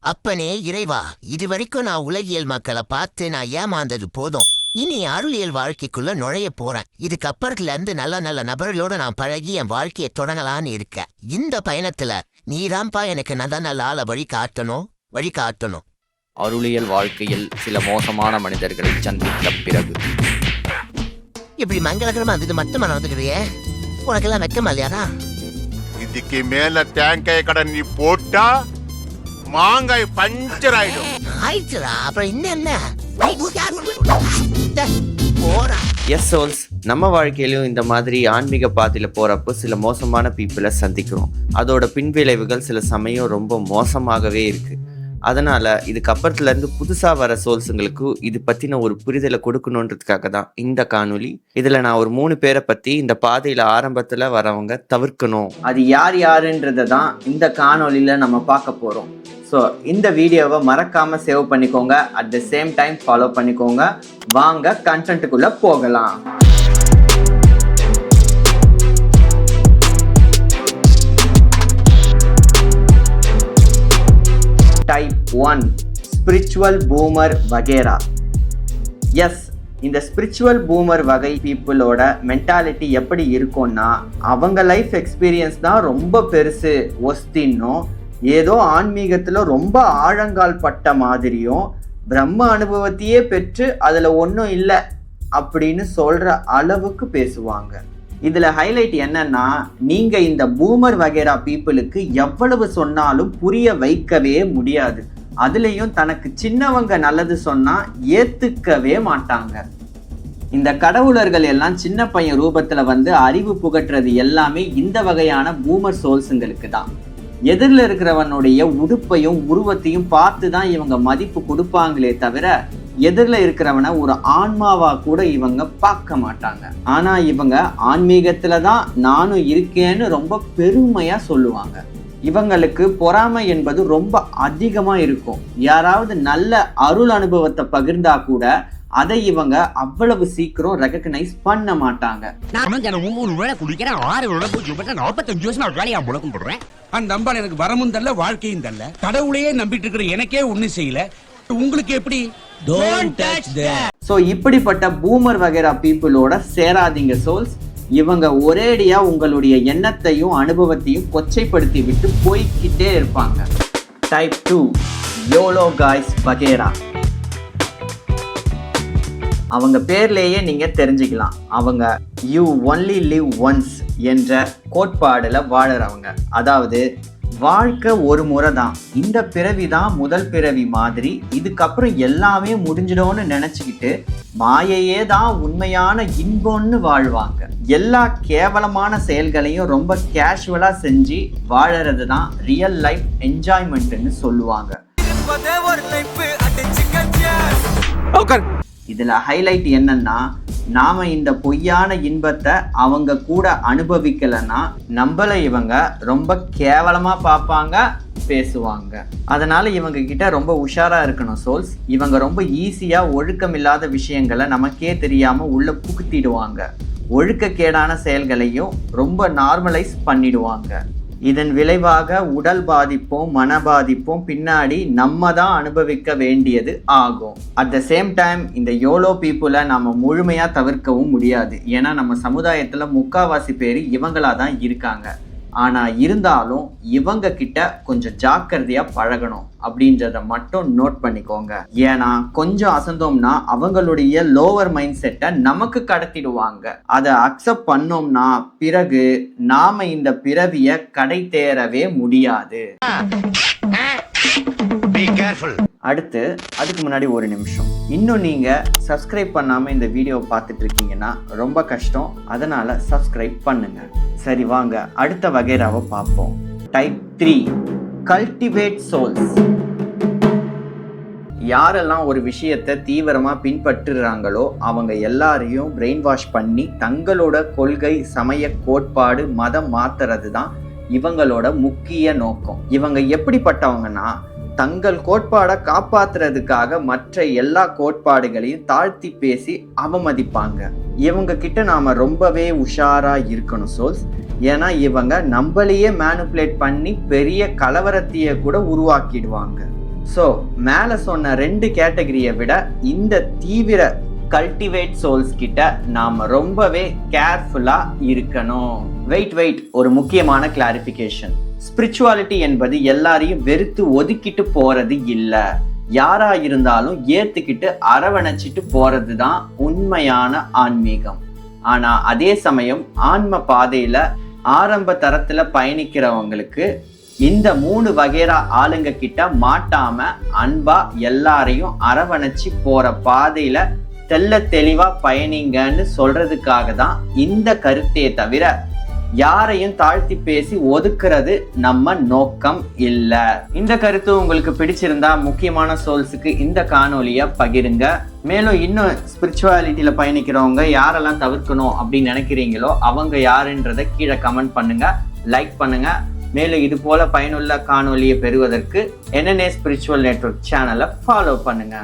அப்பனே இறைவா, இதுவரைக்கும் நான் உலகியல் மக்களை பார்த்து நான் ஏமாந்தது போதும். இனி அருளியல் வாழ்க்கைக்குள்ள நுழைய போறேன். இதுக்கப்புறத்துல இருந்து நல்ல நல்ல நபர்களோட நான் பழகி என் வாழ்க்கையை தொடங்கலான்னு இருக்கேன். இந்த பயணத்துல நீதான்ப்பா எனக்கு நல்ல நல்ல ஆளை வழிகாட்டணும். அருளியல் வாழ்க்கையில் சில மோசமான மனிதர்களை சந்தித்த பிறகு இப்படி மங்களகரமா இது மட்டும் நடந்துக்கிறியே, உனக்கெல்லாம் வெக்கமா இல்லையாடா? இதுக்கு மேல தேங்காய் கடை நீ போட்டா மாங்காய் பஞ்சர் ஆயிடும். ஆயிடுச்சுடா, அப்புறம் என்ன போறா. எஸ் சோல்ஸ், நம்ம வாழ்க்கையிலும் இந்த மாதிரி ஆன்மீக பாதையில போறப்போ சில மோசமான பீப்புளை சந்திக்கிறோம். அதோட பின்விளைவுகள் சில சமயம் ரொம்ப மோசமாகவே இருக்கு. அதனால இதுக்கப்புறத்துல இருந்து புதுசா வர சோல்ஸுங்களுக்கு இது பத்தின ஒரு புரிதலை கொடுக்கணுன்றதுக்காக தான் இந்த காணொலி. இதுல நான் ஒரு 3 பேரை பத்தி இந்த பாதையில ஆரம்பத்துல வரவங்க தவிர்க்கணும், அது யார் யாருன்றதை தான் இந்த காணொலியில நம்ம பார்க்க போறோம். ஸோ இந்த வீடியோவை மறக்காம சேவ் பண்ணிக்கோங்க, at the same time follow பண்ணிக்கோங்க. வாங்க கண்டென்ட்டுக்குள்ள போகலாம். டைப் 1, ஸ்பிரிச்சுவல் பூமர் வகேரா. எஸ், இந்த ஸ்பிரிச்சுவல் பூமர் வகை பீப்புளோட மென்டாலிட்டி எப்படி இருக்கும்னா, அவங்க லைஃப் எக்ஸ்பீரியன்ஸ் தான் ரொம்ப பெருசு ஒஸ்தின்னும், ஏதோ ஆன்மீகத்தில் ரொம்ப ஆழங்கால் பட்ட மாதிரியும், பிரம்ம அனுபவத்தையே பெற்று அதில் ஒன்றும் இல்லை அப்படின்னு சொல்கிற அளவுக்கு பேசுவாங்க. இதில் ஹைலைட் என்னன்னா, நீங்கள் இந்த பூமர் வகேரா பீப்புளுக்கு எவ்வளவு சொன்னாலும் புரிய வைக்கவே முடியாது. அதுலேயும் தனக்கு சின்னவங்க நல்லது சொன்னால் ஏற்றுக்கவே மாட்டாங்க. இந்த கடவுளர்கள் எல்லாம் சின்ன பையன் ரூபத்தில் வந்து அறிவு புகட்டுறது எல்லாமே இந்த வகையான பூமர் சோல்ஸுங்களுக்கு தான். எதிரில் இருக்கிறவனுடைய உடுப்பையும் உருவத்தையும் பார்த்து தான் இவங்க மதிப்பு கொடுப்பாங்களே தவிர எதிரில் இருக்கிறவனை ஒரு ஆன்மாவா கூட இவங்க பார்க்க மாட்டாங்க. ஆனா இவங்க ஆன்மீகத்துல தான் நானும் இருக்கேன்னு ரொம்ப பெருமையா சொல்லுவாங்க. இவங்களுக்கு பொறாமை என்பது ரொம்ப அதிகமா இருக்கும். யாராவது நல்ல அருள் அனுபவத்தை பகிர்ந்தா கூட அதை இவங்க அவ்வளவு சீக்கிரம் ரெகக்னைஸ் பண்ண மாட்டாங்க. அந்த அம்பாள் எனக்கு வரமும் தல்ல வாழ்க்கையும் தல்ல, கடவுளையே நம்பிட்டு இருக்கிற எனக்கே ஒண்ணு செய்யல, உங்களுக்கு எப்படி? சோ இப்படிப்பட்ட பூமர் வகேரா பீப்புளோட சேராதீங்க சோல்ஸ். இவங்க ஒரேடியா உங்களுடைய எண்ணத்தையும் அனுபவத்தையும் கொச்சைப்படுத்தி விட்டு போய்கிட்டே இருப்பாங்க. டைப் 2, யோலோ காய்ஸ் வகேரா. அவங்க பேர்லேயே நீங்க தெரிஞ்சுக்கலாம், அவங்க யூ ஒன்லி லிவ் ஒன்ஸ் என்ற கோட்பாடுல வாழறவங்க. அதாவது வாழ்க்கை ஒரு முறை தான், இந்த பிறவி தான் முதல் பிறவி மாதிரி, இதுக்கப்புறம் எல்லாமே முடிஞ்சிடும்னு நினைச்சுக்கிட்டு மாயையே தான் உண்மையான இன்பம்னு வாழ்வாங்க. எல்லா கேவலமான செயல்களையும் ரொம்ப கேஷுவலா செஞ்சு வாழறது தான் ரியல் லைஃப் என்ஜாய்மெண்ட்னு சொல்லுவாங்க. இதுல ஹைலைட் என்னன்னா, நாம இந்த பொய்யான இன்பத்தை அவங்க கூட அனுபவிக்கலைன்னா நம்மள இவங்க ரொம்ப கேவலமா பார்ப்பாங்க, பேசுவாங்க. அதனால இவங்க கிட்ட ரொம்ப உஷாரா இருக்கணும் சோல்ஸ். இவங்க ரொம்ப ஈஸியா ஒழுக்கமில்லாத விஷயங்களை நமக்கே தெரியாம உள்ள புகுத்திடுவாங்க. ஒழுக்கக்கேடான செயல்களையும் ரொம்ப நார்மலைஸ் பண்ணிடுவாங்க. இதன் விளைவாக உடல் பாதிப்பும் மன பாதிப்பும் பின்னாடி நம்ம தான் அனுபவிக்க வேண்டியது ஆகும். அட் த சேம் டைம் இந்த யோலோ பீப்புளை நம்ம முழுமையா தவிர்க்கவும் முடியாது. ஏன்னா நம்ம சமுதாயத்துல முக்காவாசி பேர் இவங்களா தான் இருக்காங்க. ஆனா இருந்தாலும் இவங்க கிட்ட கொஞ்சம் ஜாக்கிரதையா பழகணும் அப்படின்றத மட்டும் நோட் பண்ணிக்கோங்க. ஏன்னா கொஞ்சம் அசந்தோம்னா அவங்களுடைய லோவர் மைண்ட் செட்டை நமக்கு கடத்திடுவாங்க. அதை அக்செப்ட் பண்ணோம்னா பிறகு நாம இந்த பிறவிய கடை தேரவே முடியாது. அடுத்து அதுக்கு முன்னாடி ஒரு நிமிஷம், இன்னும் நீங்க சப்ஸ்கிரைப் பண்ணாம இந்த வீடியோ பார்த்துட்டு இருக்கீங்கன்னா ரொம்ப கஷ்டம். அதனால சப்ஸ்கிரைப் பண்ணுங்க. சரி வாங்க அடுத்த வகைராவை பார்ப்போம். Type 3, cultivate souls. யாரெல்லாம் ஒரு விஷயத்தை தீவிரமா பின்பற்றுறாங்களோ அவங்க எல்லாரையும் பிரெயின் வாஷ் பண்ணி தங்களோட கொள்கை, சமய கோட்பாடு, மதம் மாத்துறது தான் இவங்களோட முக்கிய நோக்கம். இவங்க எப்படிப்பட்டவங்கன்னா, தங்கள் கோட்பாடை காப்பாத்துறதுக்காக மற்ற எல்லா கோட்பாடுகளையும் தாழ்த்தி பேசி அவமதிப்பாங்க. இவங்க கிட்ட நாம ரொம்பவே உஷாரா இருக்கணும் சோல்ஸ். ஏன்னா இவங்க நம்மளையே மேனிபுலேட் பண்ணி பெரிய கலவரத்தையே கூட உருவாக்கிடுவாங்க. ஸோ மேலே சொன்ன 2 கேட்டகரியை விட இந்த தீவிர கல்டிவேட் சோல்ஸ் கிட்ட நாம ரொம்பவே கேர்ஃபுல்லா இருக்கணும். வெயிட் ஒரு முக்கியமான கிளாரிஃபிகேஷன். ஸ்பிரிச்சுவாலிட்டி என்பது எல்லாரையும் வெறுத்து ஒதுக்கிட்டு போறது இல்ல. யாரா இருந்தாலும் ஏத்துக்கிட்டு அரவணைச்சிட்டு போறது தான் உண்மையான ஆன்மீகம். ஆனா அதே சமயம் ஆன்ம பாதையில ஆரம்ப தரத்துல பயணிக்கிறவங்களுக்கு இந்த 3 வகைரா ஆளுங்க கிட்ட மாட்டாம அன்பா எல்லாரையும் அரவணைச்சு போற பாதையில தெல்ல தெளிவா பயணிங்கன்னு சொல்றதுக்காக தான் இந்த கருத்தையே தவிர யாரையும் தாழ்த்தி பேசி ஒதுக்குறது நம்ம நோக்கம் இல்ல. இந்த கருத்து உங்களுக்கு பிடிச்சிருந்தா முக்கியமான சோல்ஸுக்கு இந்த காணொலியை பகிருங்க. மேலும் இன்னும் ஸ்பிரிச்சுவாலிட்டியில பயணிக்கிறவங்க யாரெல்லாம் தவிர்க்கணும் அப்படின்னு நினைக்கிறீங்களோ அவங்க யாருன்றதை கீழே கமெண்ட் பண்ணுங்க, லைக் பண்ணுங்க. மேலும் இது போல பயனுள்ள காணொலியை பெறுவதற்கு NNA ஸ்பிரிச்சுவல் நெட்வொர்க் சேனலை ஃபாலோ பண்ணுங்க.